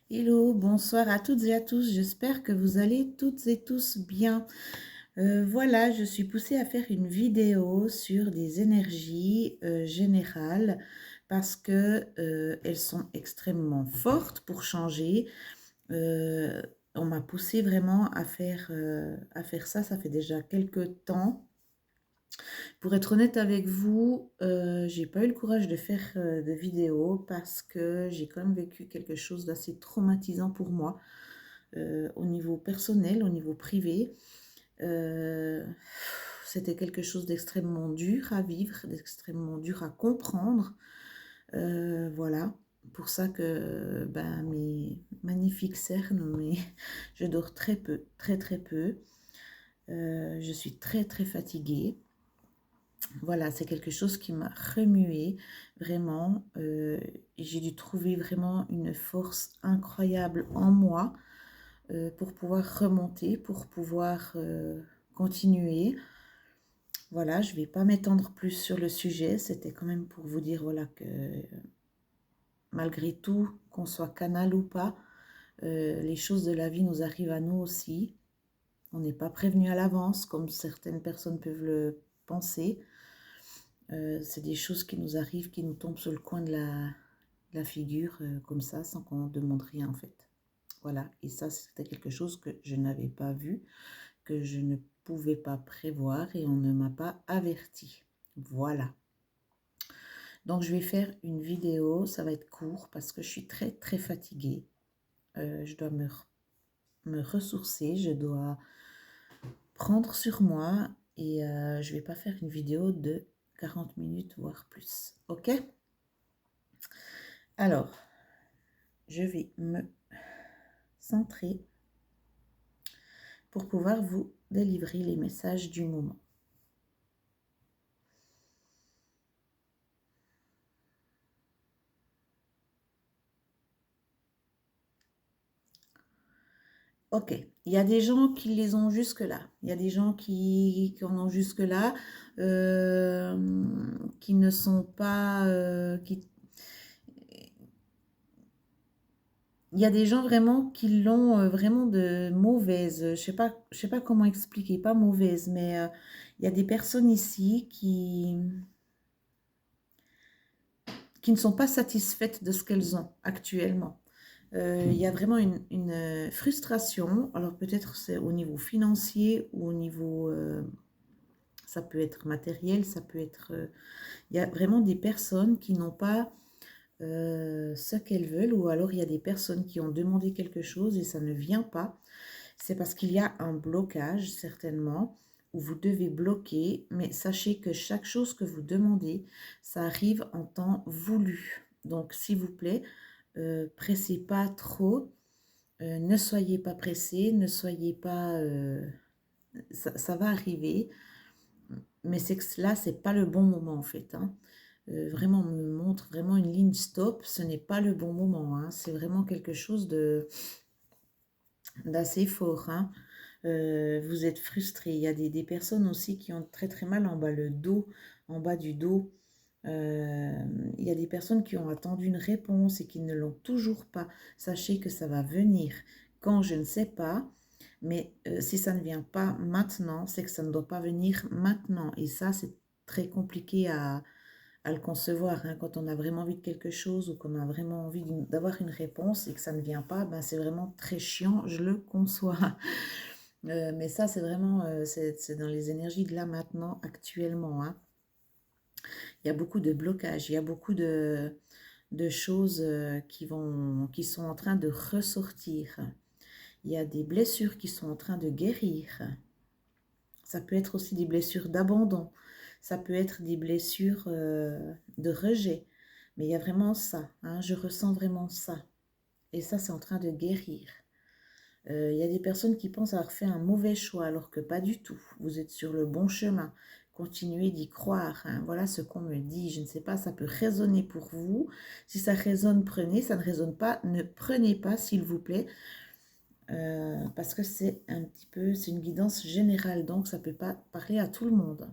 Hello, bonsoir à toutes et à tous. J'espère que vous allez toutes et tous bien. Voilà, je suis poussée à faire une vidéo sur des énergies générales parce que elles sont extrêmement fortes pour changer. Euh, on m'a poussée vraiment à faire ça. Ça fait déjà quelques temps. Pour être honnête avec vous, j'ai pas eu le courage de faire de vidéo parce que j'ai quand même vécu quelque chose d'assez traumatisant pour moi au niveau personnel, au niveau privé. Euh, C'était quelque chose d'extrêmement dur à vivre, d'extrêmement dur à comprendre. Voilà, pour ça que ben, mes magnifiques cernes, mais je dors très peu, très très peu. Je suis très très fatiguée. Voilà, c'est quelque chose qui m'a remuée, vraiment. J'ai dû trouver vraiment une force incroyable en moi pour pouvoir remonter, pour pouvoir continuer. Voilà, je ne vais pas m'étendre plus sur le sujet. C'était quand même pour vous dire voilà, que malgré tout, qu'on soit canal ou pas, les choses de la vie nous arrivent à nous aussi. On n'est pas prévenu à l'avance, comme certaines personnes peuvent le penser. C'est des choses qui nous arrivent, qui nous tombent sur le coin de la figure, comme ça, sans qu'on demande rien en fait. Voilà, et ça c'était quelque chose que je n'avais pas vu, que je ne pouvais pas prévoir et on ne m'a pas averti. Voilà. Donc je vais faire une vidéo, ça va être court parce que je suis très très fatiguée. Je dois me ressourcer, je dois prendre sur moi et je vais pas faire une vidéo de 40 minutes voire plus. Ok? Alors, je vais me centrer pour pouvoir vous délivrer les messages du moment. Ok, il y a des gens qui les ont jusque-là. Il y a des gens qui en ont jusque-là, qui ne sont pas... Il y a des gens vraiment qui l'ont vraiment de mauvaise. Je sais pas comment expliquer, pas mauvaise, mais il y a des personnes ici qui ne sont pas satisfaites de ce qu'elles ont actuellement. Il y a vraiment une frustration. Alors peut-être c'est au niveau financier ou au niveau, ça peut être matériel, ça peut être... il y a vraiment des personnes qui n'ont pas ce qu'elles veulent ou alors il y a des personnes qui ont demandé quelque chose et ça ne vient pas. C'est parce qu'il y a un blocage certainement où vous devez bloquer, mais sachez que chaque chose que vous demandez, ça arrive en temps voulu. Donc s'il vous plaît, pressez pas trop. Ne soyez pas pressé, ne soyez pas... ça va arriver, mais c'est que là, c'est pas le bon moment en fait. Hein. Vraiment, on me montre vraiment une ligne stop, ce n'est pas le bon moment. Hein. C'est vraiment quelque chose d'assez fort. Hein. Vous êtes frustré. Il y a des personnes aussi qui ont très très mal en bas le dos, en bas du dos. Il y a des personnes qui ont attendu une réponse et qui ne l'ont toujours pas. Sachez que ça va venir quand je ne sais pas, mais si ça ne vient pas maintenant, c'est que ça ne doit pas venir maintenant. Et ça, c'est très compliqué à le concevoir. Hein. Quand on a vraiment envie de quelque chose ou qu'on a vraiment envie d'avoir une réponse et que ça ne vient pas, ben, c'est vraiment très chiant, je le conçois. Mais ça, c'est vraiment, c'est dans les énergies de là maintenant, actuellement. Hein. Il y a beaucoup de blocages, il y a beaucoup de choses qui sont en train de ressortir. Il y a des blessures qui sont en train de guérir. Ça peut être aussi des blessures d'abandon. Ça peut être des blessures de rejet. Mais il y a vraiment ça. Hein, je ressens vraiment ça. Et ça, c'est en train de guérir. Il y a des personnes qui pensent avoir fait un mauvais choix alors que pas du tout. Vous êtes sur le bon chemin. Continuez d'y croire. Hein. Voilà ce qu'on me dit. Je ne sais pas, ça peut résonner pour vous. Si ça résonne, prenez. Ça ne résonne pas, ne prenez pas, s'il vous plaît. Parce que c'est un petit peu, c'est une guidance générale. Donc, ça ne peut pas parler à tout le monde.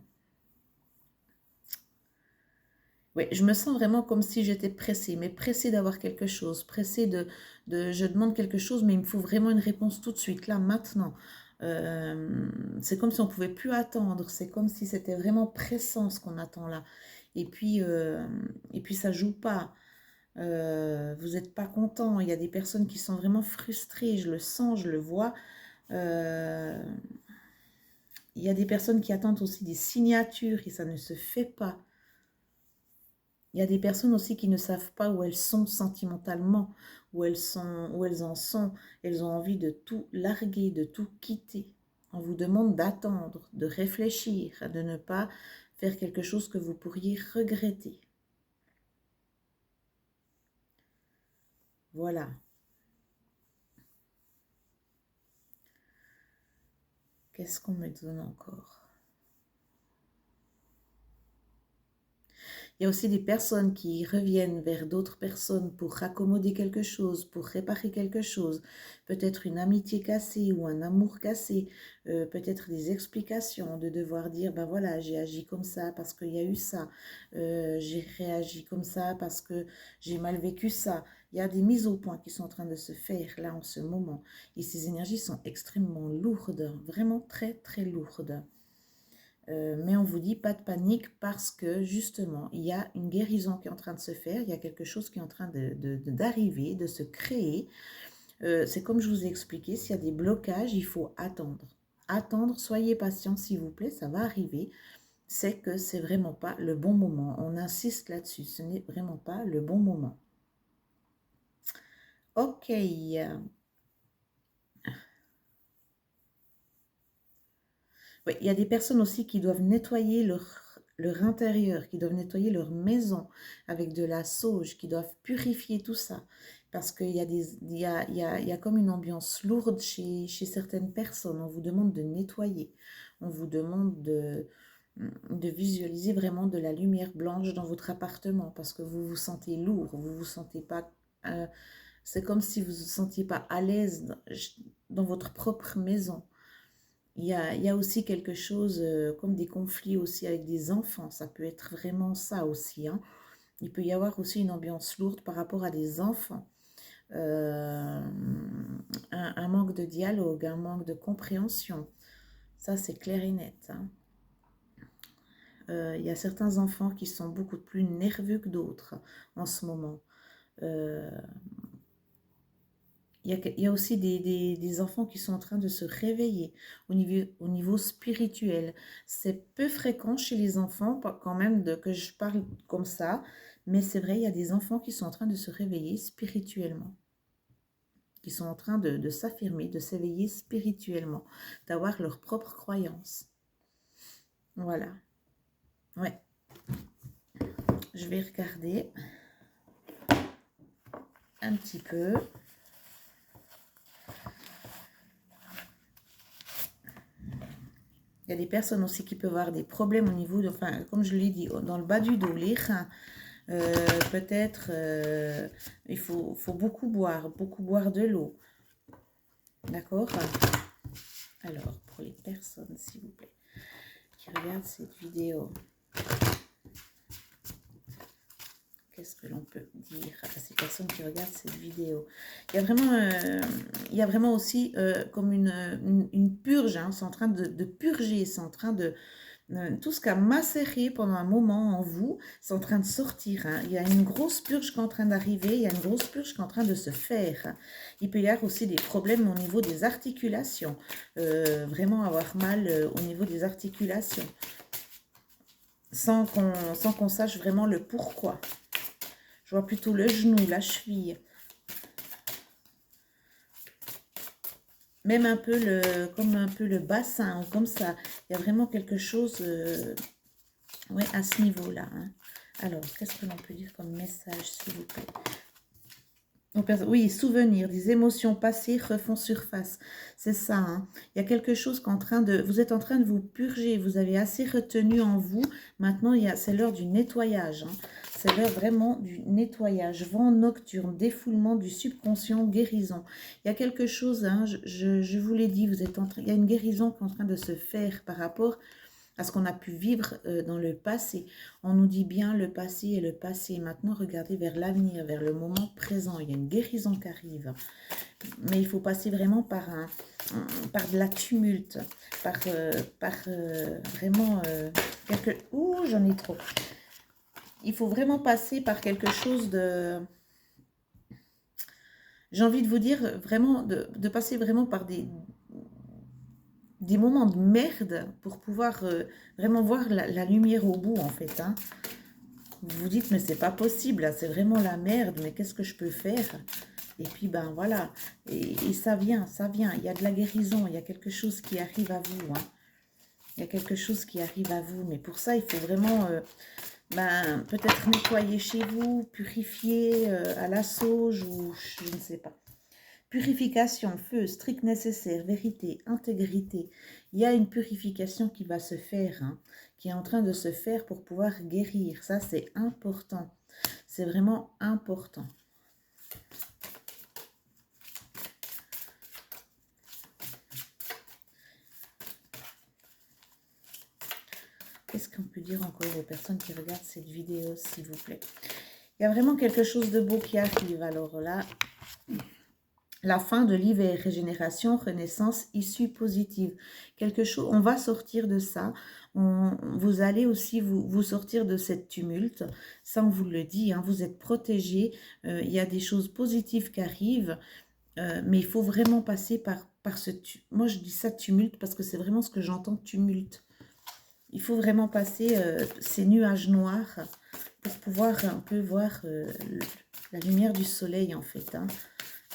Oui, je me sens vraiment comme si j'étais pressée, mais pressée d'avoir quelque chose, pressée je demande quelque chose, mais il me faut vraiment une réponse tout de suite, là, maintenant. C'est comme si on ne pouvait plus attendre, c'est comme si c'était vraiment pressant ce qu'on attend là. Et puis ça joue pas. Vous n'êtes pas content. Il y a des personnes qui sont vraiment frustrées, je le sens, je le vois. Euh, il y a des personnes qui attendent aussi des signatures et ça ne se fait pas. Il y a des personnes aussi qui ne savent pas où elles sont sentimentalement, où elles en sont. Elles ont envie de tout larguer, de tout quitter. On vous demande d'attendre, de réfléchir, de ne pas faire quelque chose que vous pourriez regretter. Voilà. Qu'est-ce qu'on me donne encore? Il y a aussi des personnes qui reviennent vers d'autres personnes pour raccommoder quelque chose, pour réparer quelque chose. Peut-être une amitié cassée ou un amour cassé. Peut-être des explications, de devoir dire, ben voilà, j'ai agi comme ça parce qu'il y a eu ça. J'ai réagi comme ça parce que j'ai mal vécu ça. Il y a des mises au point qui sont en train de se faire là en ce moment. Et ces énergies sont extrêmement lourdes, vraiment très très lourdes. Mais on vous dit pas de panique parce que justement, il y a une guérison qui est en train de se faire, il y a quelque chose qui est en train d'arriver, de se créer. C'est comme je vous ai expliqué, s'il y a des blocages, il faut attendre. Attendre, soyez patient s'il vous plaît, ça va arriver. C'est que c'est vraiment pas le bon moment. On insiste là-dessus, ce n'est vraiment pas le bon moment. Ok. Oui, il y a des personnes aussi qui doivent nettoyer leur intérieur, qui doivent nettoyer leur maison avec de la sauge, qui doivent purifier tout ça. Parce qu'il y a il y a comme une ambiance lourde chez certaines personnes. On vous demande de nettoyer. On vous demande de visualiser vraiment de la lumière blanche dans votre appartement parce que vous vous sentez lourd, vous vous sentez pas... c'est comme si vous ne vous sentiez pas à l'aise dans votre propre maison. Il y a aussi quelque chose comme des conflits aussi avec des enfants. Ça peut être vraiment ça aussi, hein. Il peut y avoir aussi une ambiance lourde par rapport à des enfants. Euh, un manque de dialogue, un manque de compréhension. Ça, c'est clair et net, hein. Il y a certains enfants qui sont beaucoup plus nerveux que d'autres en ce moment. Euh, il y a aussi des enfants qui sont en train de se réveiller au niveau spirituel. C'est peu fréquent chez les enfants, quand même, que je parle comme ça, mais c'est vrai, il y a des enfants qui sont en train de se réveiller spirituellement, qui sont en train de s'affirmer, de s'éveiller spirituellement, d'avoir leur propre croyance. Voilà. Ouais. Je vais regarder un petit peu. Il y a des personnes aussi qui peuvent avoir des problèmes au niveau de, enfin, comme je l'ai dit, dans le bas du dos, les reins. Peut-être il faut beaucoup boire de l'eau. D'accord? Alors, pour les personnes, s'il vous plaît, qui regardent cette vidéo, qu'est-ce que l'on peut dire à ces personnes qui regardent cette vidéo? Il y a vraiment aussi comme une purge, hein, c'est en train de purger, c'est en train de... Tout ce qui a macéré pendant un moment en vous, c'est en train de sortir, hein. Il y a une grosse purge qui est en train d'arriver, il y a une grosse purge qui est en train de se faire. Il peut y avoir aussi des problèmes au niveau des articulations, vraiment avoir mal au niveau des articulations, sans qu'on sache vraiment le pourquoi. Je vois plutôt le genou, la cheville. Même un peu comme un peu le bassin, ou comme ça. Il y a vraiment quelque chose ouais, à ce niveau-là, hein. Alors, qu'est-ce que l'on peut dire comme message, s'il vous plaît? Oui, souvenirs, des émotions passées refont surface. C'est ça, hein. Il y a quelque chose vous êtes en train de vous purger. Vous avez assez retenu en vous. Maintenant, c'est l'heure du nettoyage, hein. C'est l'heure vraiment du nettoyage. Vent nocturne, défoulement du subconscient, guérison. Il y a quelque chose, hein, je vous l'ai dit, il y a une guérison qui est en train de se faire par rapport à ce qu'on a pu vivre dans le passé. On nous dit bien le passé est le passé. Maintenant, regardez vers l'avenir, vers le moment présent. Il y a une guérison qui arrive. Mais il faut passer vraiment par de la tumulte, vraiment quelque... Ouh, j'en ai trop. Il faut vraiment passer par quelque chose de... J'ai envie de vous dire vraiment de passer vraiment par des moments de merde pour pouvoir vraiment voir la lumière au bout en fait. Hein. Vous vous dites mais c'est pas possible, c'est vraiment la merde, mais qu'est-ce que je peux faire? Et puis ben voilà, et ça vient, il y a de la guérison, il y a quelque chose qui arrive à vous. Hein. Il y a quelque chose qui arrive à vous, mais pour ça il faut vraiment peut-être nettoyer chez vous, purifier à la sauge ou je ne sais pas. Purification, feu, strict nécessaire, vérité, intégrité. Il y a une purification qui va se faire, hein, qui est en train de se faire pour pouvoir guérir. Ça, c'est important. C'est vraiment important. Qu'est-ce qu'on peut dire encore aux personnes qui regardent cette vidéo, s'il vous plaît? Il y a vraiment quelque chose de beau qui arrive. Alors là... La fin de l'hiver, régénération, renaissance, issue positive. Quelque chose, on va sortir de ça. Vous allez aussi vous sortir de cette tumulte. Ça, on vous le dit, hein, vous êtes protégés. Il y a des choses positives qui arrivent. Mais il faut vraiment passer par ce... Moi, je dis ça tumulte parce que c'est vraiment ce que j'entends, tumulte. Il faut vraiment passer ces nuages noirs pour pouvoir un peu voir la lumière du soleil, en fait, hein.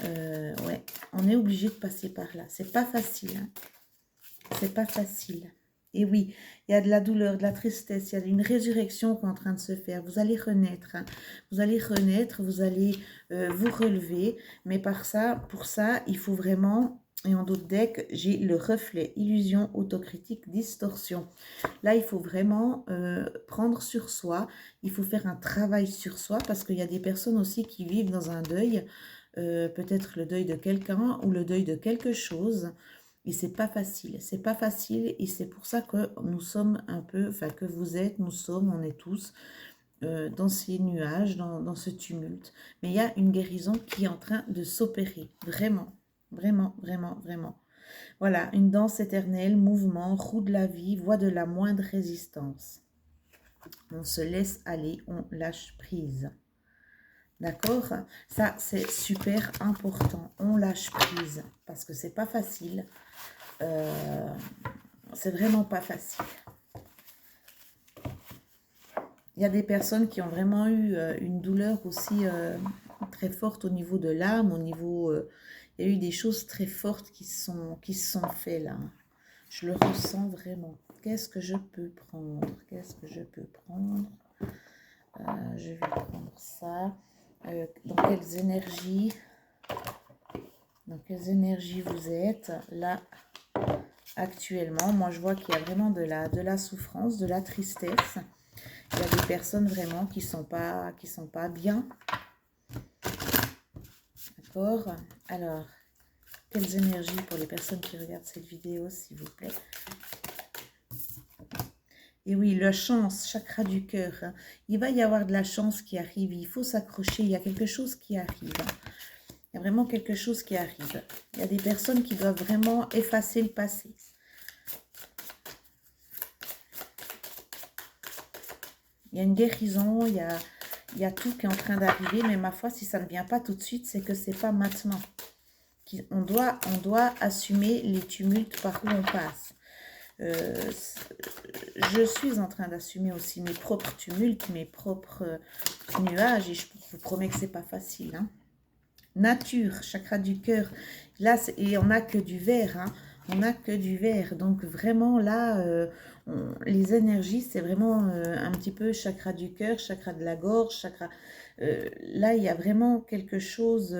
Ouais, on est obligé de passer par là. C'est pas facile. Hein. C'est pas facile. Et oui, il y a de la douleur, de la tristesse, il y a une résurrection qui est en train de se faire. Vous allez renaître. Hein. Vous allez renaître, vous allez vous relever. Mais pour ça, il faut vraiment... Et en d'autres decks, j'ai le reflet, illusion, autocritique, distorsion. Là, il faut vraiment prendre sur soi. Il faut faire un travail sur soi parce qu'il y a des personnes aussi qui vivent dans un deuil. Peut-être le deuil de quelqu'un ou le deuil de quelque chose. Et c'est pas facile. C'est pas facile et c'est pour ça que nous sommes un peu, enfin que vous êtes, nous sommes, on est tous dans ces nuages, dans ce tumulte. Mais il y a une guérison qui est en train de s'opérer. Vraiment, vraiment, vraiment, vraiment. Voilà, une danse éternelle, mouvement, roue de la vie, voie de la moindre résistance. On se laisse aller, on lâche prise. D'accord? Ça, c'est super important. On lâche prise parce que c'est pas facile. C'est vraiment pas facile. Il y a des personnes qui ont vraiment eu une douleur aussi très forte au niveau de l'âme, au niveau... il y a eu des choses très fortes qui se sont faites là. Je le ressens vraiment. Qu'est-ce que je peux prendre? Qu'est-ce que je peux prendre? Je vais prendre ça. Dans quelles énergies vous êtes là actuellement? Moi, je vois qu'il y a vraiment de la souffrance, de la tristesse. Il y a des personnes vraiment qui sont pas bien. D'accord? Alors, quelles énergies pour les personnes qui regardent cette vidéo, s'il vous plaît? Et oui, la chance, chakra du cœur. Hein. Il va y avoir de la chance qui arrive. Il faut s'accrocher. Il y a quelque chose qui arrive. Il y a vraiment quelque chose qui arrive. Il y a des personnes qui doivent vraiment effacer le passé. Il y a une guérison, il y a tout qui est en train d'arriver. Mais ma foi, si ça ne vient pas tout de suite, c'est que c'est pas maintenant. On doit assumer les tumultes par où on passe. Je suis en train d'assumer aussi mes propres tumultes, mes propres nuages. Et je vous promets que c'est pas facile. Hein. Nature, chakra du cœur. Là, et on n'a que du vert. Hein. On n'a que du vert. Donc vraiment là, les énergies, c'est vraiment un petit peu chakra du cœur, chakra de la gorge, chakra... là, il y a vraiment quelque chose...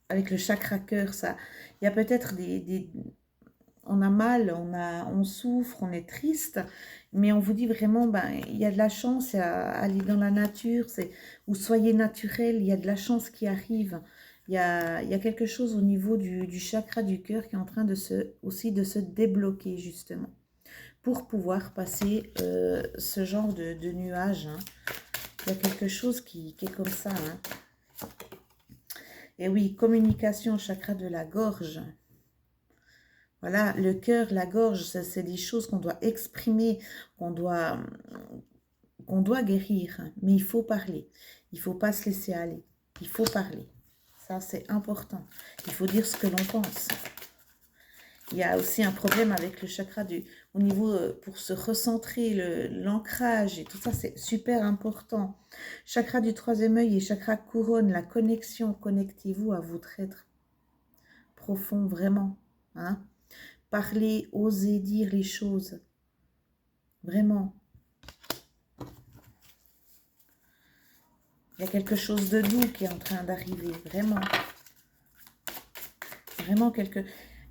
avec le chakra cœur, ça... Il y a peut-être on a mal, on souffre, on est triste, mais on vous dit vraiment, ben, il y a de la chance à aller dans la nature, ou soyez naturel, il y a de la chance qui arrive. Il y a quelque chose au niveau du chakra du cœur qui est en train aussi de se débloquer, justement. pour pouvoir passer ce genre de nuage. Hein. Il y a quelque chose qui est comme ça. Hein. Et oui, communication, chakra de la gorge. Voilà, le cœur, la gorge, c'est des choses qu'on doit exprimer, qu'on doit guérir. Mais il faut parler. Il ne faut pas se laisser aller. Il faut parler. Ça, c'est important. Il faut dire ce que l'on pense. Il y a aussi un problème avec le chakra au niveau, pour se recentrer, l'ancrage et tout ça, c'est super important. Chakra du troisième œil et chakra couronne, la connexion, connectez-vous à votre être profond, vraiment. Hein. Parler, oser dire les choses. Vraiment. Il y a quelque chose de doux qui est en train d'arriver, vraiment. Vraiment quelque...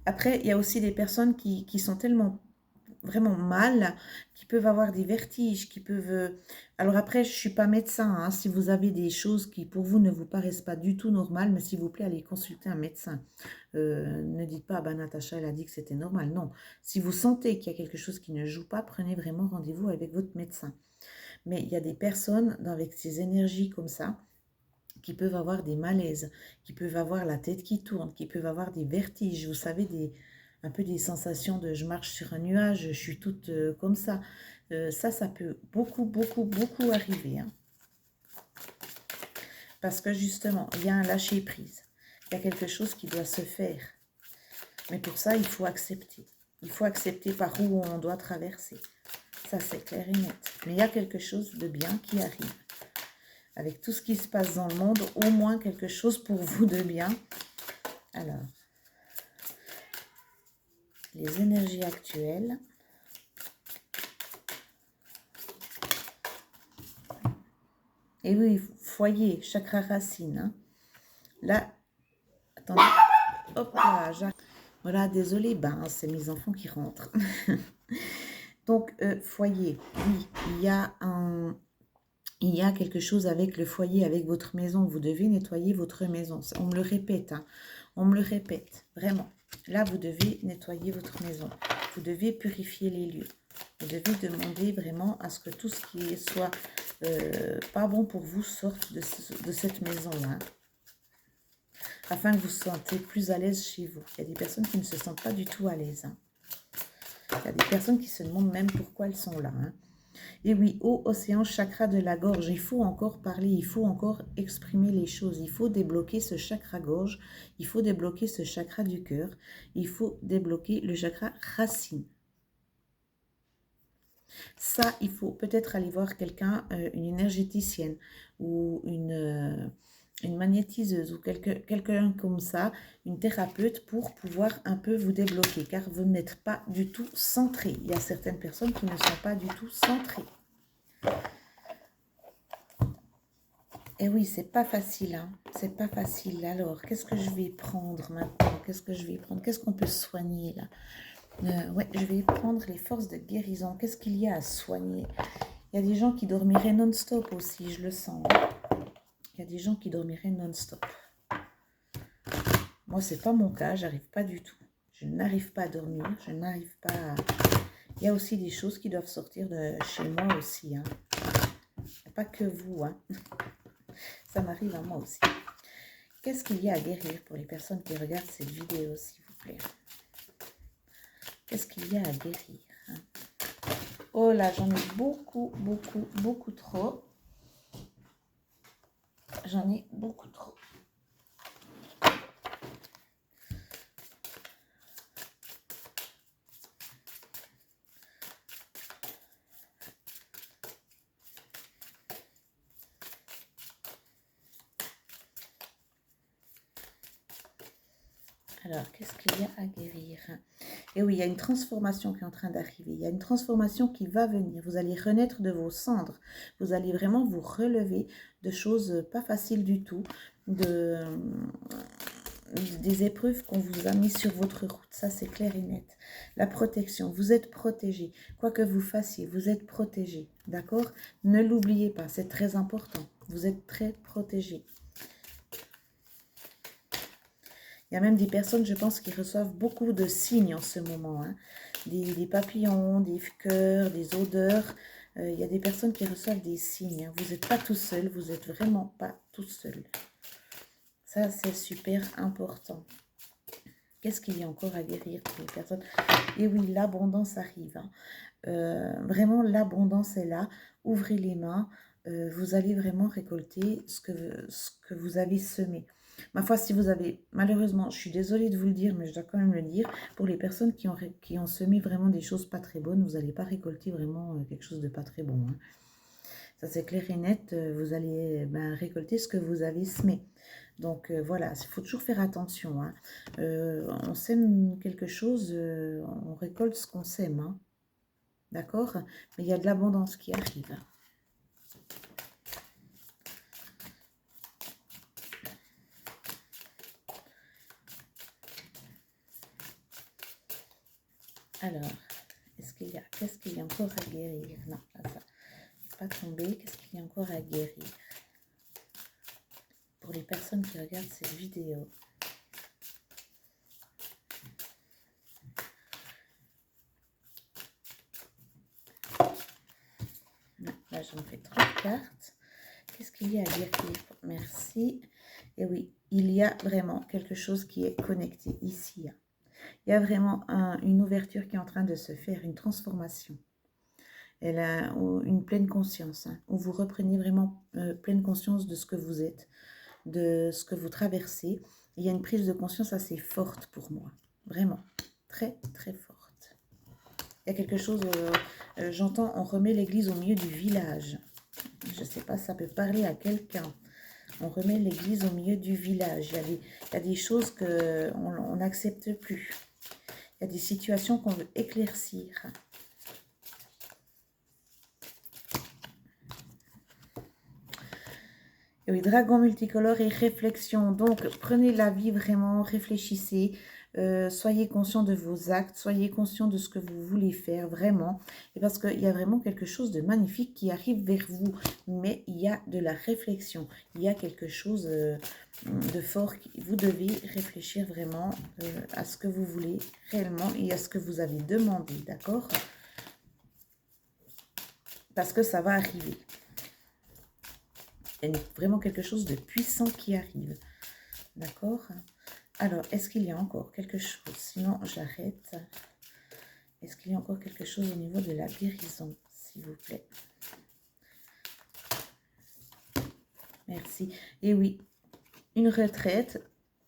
Après, il y a aussi des personnes qui sont tellement vraiment mal, qui peuvent avoir des vertiges, qui peuvent... Alors après, je ne suis pas médecin, hein. Si vous avez des choses qui pour vous ne vous paraissent pas du tout normales, mais s'il vous plaît, allez consulter un médecin. Ne dites pas, bah, Natacha, elle a dit que c'était normal. Non, si vous sentez qu'il y a quelque chose qui ne joue pas, prenez vraiment rendez-vous avec votre médecin. Mais il y a des personnes avec ces énergies comme ça, qui peuvent avoir des malaises, qui peuvent avoir la tête qui tourne, qui peuvent avoir des vertiges, vous savez, un peu des sensations de je marche sur un nuage, je suis toute comme ça. Ça peut beaucoup arriver. Hein. Parce que justement, il y a un lâcher-prise. Il y a quelque chose qui doit se faire. Mais pour ça, il faut accepter. Il faut accepter par où on doit traverser. Ça, c'est clair et net. Mais il y a quelque chose de bien qui arrive. Avec tout ce qui se passe dans le monde, au moins quelque chose pour vous de bien. Alors, les énergies actuelles. Et oui, foyer, chakra racine. Hein. Là, attendez, hop là, voilà, désolé, ben, c'est mes enfants qui rentrent. Donc, foyer, oui, il y a quelque chose avec le foyer, avec votre maison. Vous devez nettoyer votre maison. On me le répète, hein. On me le répète, vraiment. Là, vous devez nettoyer votre maison. Vous devez purifier les lieux. Vous devez demander vraiment à ce que tout ce qui soit pas bon pour vous sorte de cette maison. Hein. Afin que vous vous sentez plus à l'aise chez vous. Il y a des personnes qui ne se sentent pas du tout à l'aise. Hein. Il y a des personnes qui se demandent même pourquoi elles sont là. Hein. Et oui, ô océan, chakra de la gorge, il faut encore parler, il faut encore exprimer les choses, il faut débloquer ce chakra gorge, il faut débloquer ce chakra du cœur, il faut débloquer le chakra racine. Ça, il faut peut-être aller voir quelqu'un, une énergéticienne ou une magnétiseuse ou quelqu'un comme ça, une thérapeute pour pouvoir un peu vous débloquer, car vous n'êtes pas du tout centré. Il y a certaines personnes qui ne sont pas du tout centrées. Et oui, c'est pas facile, hein. C'est pas facile. Alors, qu'est-ce que je vais prendre maintenant? Qu'est-ce que je vais prendre? Qu'est-ce qu'on peut soigner là? Ouais, je vais prendre les forces de guérison. Qu'est-ce qu'il y a à soigner? Il y a des gens qui dormiraient non-stop aussi, je le sens. Hein. Il y a des gens qui dormiraient non-stop. Moi, c'est pas mon cas, j'arrive pas du tout. Je n'arrive pas à dormir, je n'arrive pas à... Il y a aussi des choses qui doivent sortir de chez moi aussi. Hein. Pas que vous, hein. Ça m'arrive à moi aussi. Qu'est-ce qu'il y a à guérir pour les personnes qui regardent cette vidéo, s'il vous plaît? Qu'est-ce qu'il y a à guérir? Hein? Oh là, j'en ai beaucoup trop. J'en ai beaucoup trop. Alors, qu'est-ce qu'il y a à guérir? Et oui, il y a une transformation qui est en train d'arriver. Il y a une transformation qui va venir. Vous allez renaître de vos cendres. Vous allez vraiment vous relever de choses pas faciles du tout. Des épreuves qu'on vous a mis sur votre route. Ça, c'est clair et net. La protection. Vous êtes protégé. Quoi que vous fassiez, vous êtes protégé. D'accord? Ne l'oubliez pas. C'est très important. Vous êtes très protégé. Il y a même des personnes, je pense, qui reçoivent beaucoup de signes en ce moment. Hein. des papillons, des cœurs, des odeurs. Il y a des personnes qui reçoivent des signes. Hein. Vous n'êtes pas tout seul, vous n'êtes vraiment pas tout seul. Ça, c'est super important. Qu'est-ce qu'il y a encore à guérir pour les personnes? Et oui, l'abondance arrive. Hein. Vraiment, l'abondance est là. Ouvrez les mains. Vous allez vraiment récolter ce que vous avez semé. Ma foi, si vous avez, malheureusement, je suis désolée de vous le dire, mais je dois quand même le dire, pour les personnes qui ont semé vraiment des choses pas très bonnes, vous n'allez pas récolter vraiment quelque chose de pas très bon. Hein. Ça, c'est clair et net. Vous allez récolter ce que vous avez semé. Donc voilà, il faut toujours faire attention. Hein. On sème quelque chose, on récolte ce qu'on sème. Hein. D'accord? Mais il y a de l'abondance qui arrive. Alors, qu'est-ce qu'il y a encore à guérir? Non, pas ça. C'est pas tombé. Qu'est-ce qu'il y a encore à guérir? Pour les personnes qui regardent cette vidéo. Non, là, j'en fais 3 cartes. Qu'est-ce qu'il y a à guérir? Merci. Et oui, il y a vraiment quelque chose qui est connecté ici. Il y a vraiment une ouverture qui est en train de se faire, une transformation. Elle a une pleine conscience, hein, où vous reprenez vraiment pleine conscience de ce que vous êtes, de ce que vous traversez. Il y a une prise de conscience assez forte pour moi, vraiment, très très forte. Il y a quelque chose, j'entends, on remet l'église au milieu du village. Je ne sais pas, ça peut parler à quelqu'un. On remet l'église au milieu du village. Il y a des choses qu'on n'accepte plus. Il y a des situations qu'on veut éclaircir. Et oui, dragon multicolore et réflexion. Donc, prenez la vie vraiment, réfléchissez. Soyez conscient de vos actes, soyez conscient de ce que vous voulez faire vraiment. Et parce qu'il y a vraiment quelque chose de magnifique qui arrive vers vous. Mais il y a de la réflexion. Il y a quelque chose de fort. Vous devez réfléchir vraiment à ce que vous voulez réellement et à ce que vous avez demandé. D'accord? Parce que ça va arriver. Il y a vraiment quelque chose de puissant qui arrive. D'accord? Alors, est-ce qu'il y a encore quelque chose? Sinon, j'arrête. Est-ce qu'il y a encore quelque chose au niveau de la guérison, s'il vous plaît? Merci. Et oui, une retraite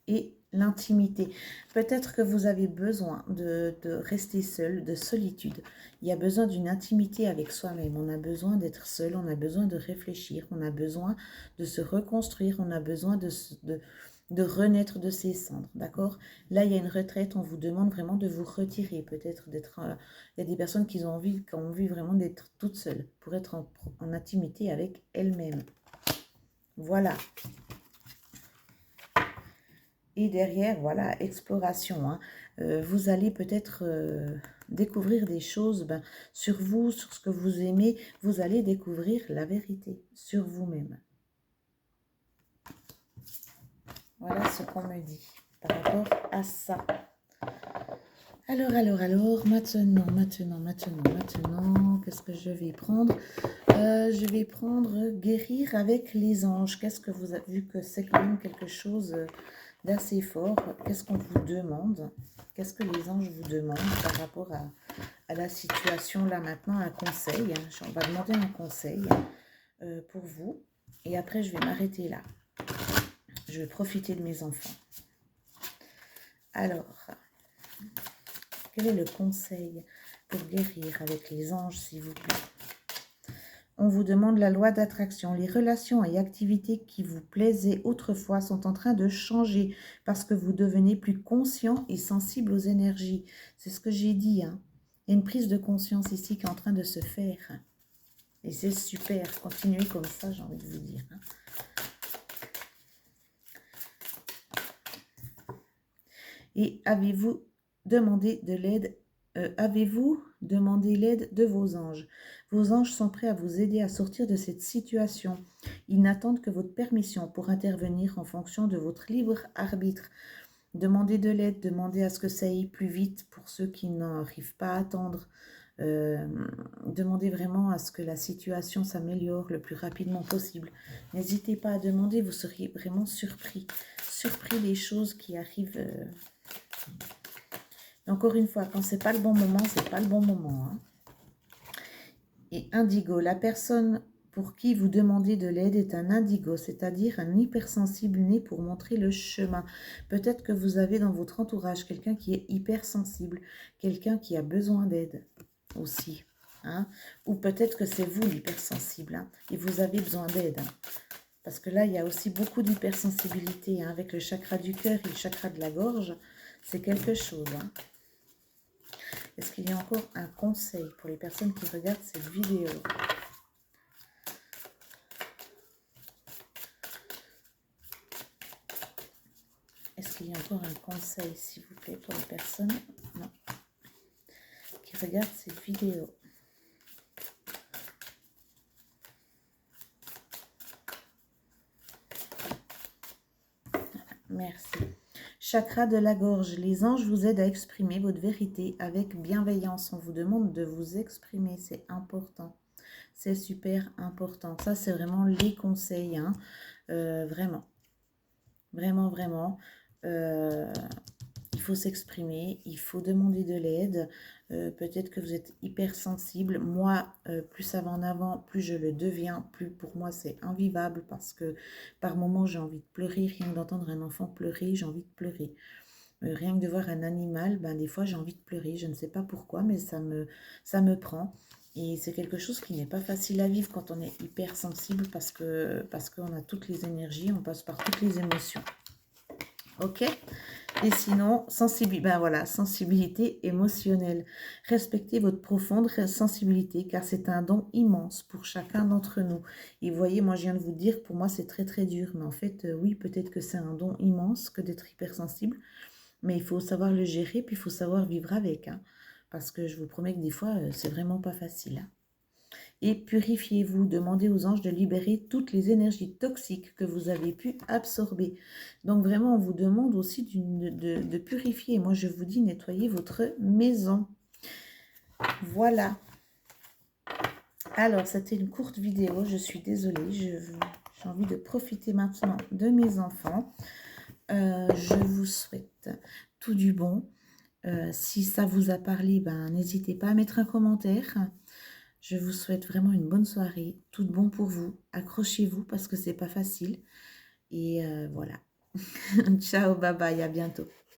et l'intimité. Peut-être que vous avez besoin de rester seul, de solitude. Il y a besoin d'une intimité avec soi-même. On a besoin d'être seul, on a besoin de réfléchir, on a besoin de se reconstruire, on a besoin de renaître de ses cendres, d'accord? Là, il y a une retraite, on vous demande vraiment de vous retirer, peut-être d'être... il y a des personnes qui ont envie vraiment d'être toutes seules, pour être en intimité avec elles-mêmes. Voilà. Et derrière, voilà, exploration. Hein. Vous allez peut-être découvrir des choses sur vous, sur ce que vous aimez. Vous allez découvrir la vérité sur vous-même. Voilà ce qu'on me dit par rapport à ça. Alors, maintenant, qu'est-ce que je vais prendre? Je vais prendre guérir avec les anges. Qu'est-ce que vous avez vu que c'est quand même quelque chose d'assez fort? Qu'est-ce qu'on vous demande? Qu'est-ce que les anges vous demandent par rapport à la situation là maintenant? Un conseil. Hein. On va demander un conseil pour vous. Et après, je vais m'arrêter là. Je vais profiter de mes enfants. Alors, quel est le conseil pour guérir avec les anges, s'il vous plaît? On vous demande la loi d'attraction. Les relations et activités qui vous plaisaient autrefois sont en train de changer parce que vous devenez plus conscient et sensible aux énergies. C'est ce que j'ai dit. Hein. Il y a une prise de conscience ici qui est en train de se faire. Et c'est super. Continuez comme ça, j'ai envie de vous dire. Hein. Et avez-vous demandé de l'aide? Avez-vous demandé l'aide de vos anges? Vos anges sont prêts à vous aider à sortir de cette situation. Ils n'attendent que votre permission pour intervenir en fonction de votre libre arbitre. Demandez de l'aide, demandez à ce que ça aille plus vite pour ceux qui n'arrivent pas à attendre. Demandez vraiment à ce que la situation s'améliore le plus rapidement possible. N'hésitez pas à demander, vous seriez vraiment surpris des choses qui arrivent. Encore une fois, quand c'est pas le bon moment, c'est pas le bon moment. Hein. Et indigo, la personne pour qui vous demandez de l'aide est un indigo, c'est-à-dire un hypersensible né pour montrer le chemin. Peut-être que vous avez dans votre entourage quelqu'un qui est hypersensible, quelqu'un qui a besoin d'aide aussi. Hein? Ou peut-être que c'est vous l'hypersensible hein, et vous avez besoin d'aide. Hein? Parce que là, il y a aussi beaucoup d'hypersensibilité hein, avec le chakra du cœur et le chakra de la gorge. C'est quelque chose. Hein. Est-ce qu'il y a encore un conseil pour les personnes qui regardent cette vidéo? Est-ce qu'il y a encore un conseil, s'il vous plaît, pour les personnes non, qui regardent cette vidéo? Merci. Chakra de la gorge. Les anges vous aident à exprimer votre vérité avec bienveillance. On vous demande de vous exprimer. C'est important. C'est super important. Ça, c'est vraiment les conseils. Hein. Vraiment. Vraiment, vraiment. Il faut s'exprimer. Il faut demander de l'aide. Peut-être que vous êtes hypersensible. Moi, plus ça va en avant, plus je le deviens. Plus pour moi, c'est invivable parce que par moments, j'ai envie de pleurer. Rien que d'entendre un enfant pleurer, j'ai envie de pleurer. Rien que de voir un animal, ben, des fois, j'ai envie de pleurer. Je ne sais pas pourquoi, mais ça me prend. Et c'est quelque chose qui n'est pas facile à vivre quand on est hypersensible parce qu'on a toutes les énergies, on passe par toutes les émotions. Ok? Et sinon, ben voilà, sensibilité émotionnelle. Respectez votre profonde sensibilité car c'est un don immense pour chacun d'entre nous. Et vous voyez, moi je viens de vous dire, pour moi c'est très très dur. Mais en fait, oui, peut-être que c'est un don immense que d'être hypersensible. Mais il faut savoir le gérer, puis il faut savoir vivre avec. Hein, parce que je vous promets que des fois, c'est vraiment pas facile. Hein. Et purifiez-vous, demandez aux anges de libérer toutes les énergies toxiques que vous avez pu absorber. Donc vraiment, on vous demande aussi de purifier. Moi, je vous dis, nettoyez votre maison. Voilà. Alors, c'était une courte vidéo, je suis désolée. J'ai envie de profiter maintenant de mes enfants. Je vous souhaite tout du bon. Si ça vous a parlé, ben, n'hésitez pas à mettre un commentaire. Je vous souhaite vraiment une bonne soirée, tout de bon pour vous. Accrochez-vous parce que c'est pas facile. Et voilà. Ciao, bye bye, à bientôt.